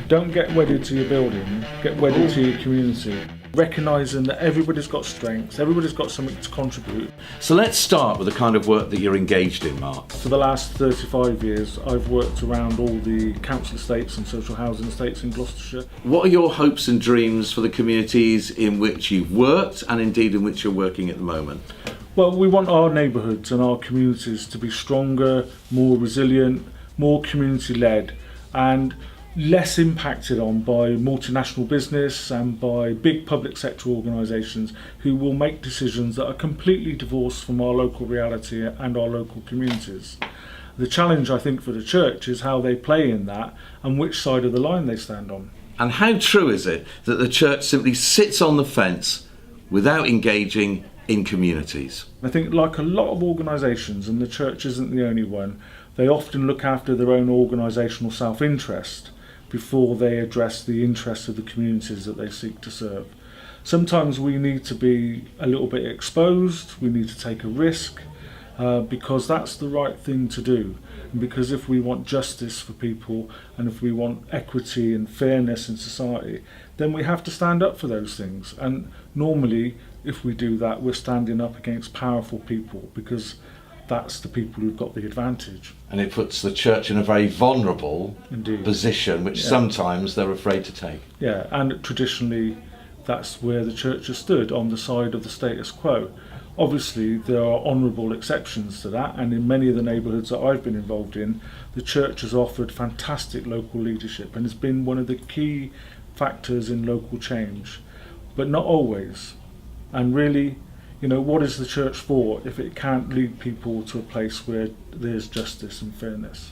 Don't get wedded to your building, get wedded to your community. Recognising that everybody's got strengths, everybody's got something to contribute. So let's start with the kind of work that you're engaged in, Mark. For the last 35 years, I've worked around all the council estates and social housing estates in Gloucestershire. What are your hopes and dreams for the communities in which you've worked and indeed in which you're working at the moment? Well, we want our neighbourhoods and our communities to be stronger, more resilient, more community-led, and less impacted on by multinational business and by big public sector organisations who will make decisions that are completely divorced from our local reality and our local communities. The challenge, I think, for the church is how they play in that and which side of the line they stand on. And how true is it that the church simply sits on the fence without engaging in communities? I think, like a lot of organisations, and the church isn't the only one, they often look after their own organisational self-interest before they address the interests of the communities that they seek to serve. Sometimes we need to be a little bit exposed, we need to take a risk, because that's the right thing to do. And because if we want justice for people and if we want equity and fairness in society, then we have to stand up for those things. And normally, if we do that, we're standing up against powerful people, because that's the people who've got the advantage. And it puts the church in a very vulnerable Indeed. position, which sometimes they're afraid to take. Yeah, and traditionally that's where the church has stood, on the side of the status quo. Obviously there are honourable exceptions to that, and in many of the neighbourhoods that I've been involved in, the church has offered fantastic local leadership and has been one of the key factors in local change, but not always. And really, what is the church for if it can't lead people to a place where there's justice and fairness?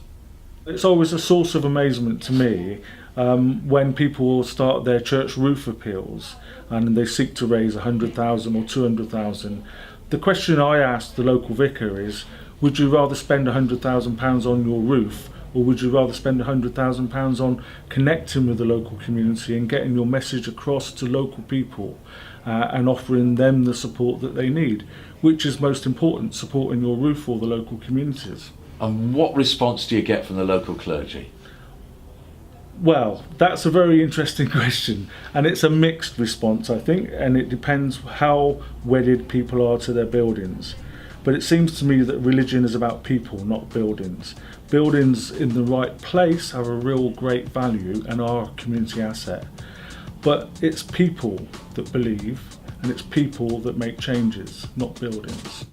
It's always a source of amazement to me when people start their church roof appeals and they seek to raise 100,000 or 200,000. The question I ask the local vicar is, would you rather spend £100,000 on your roof, or would you rather spend £100,000 on connecting with the local community and getting your message across to local people and offering them the support that they need? Which is most important, supporting your roof or the local communities? And what response do you get from the local clergy? Well, that's a very interesting question, and it's a mixed response, I think, and it depends how wedded people are to their buildings. But it seems to me that religion is about people, not buildings. Buildings in the right place have a real great value and are a community asset. But it's people that believe, and it's people that make changes, not buildings.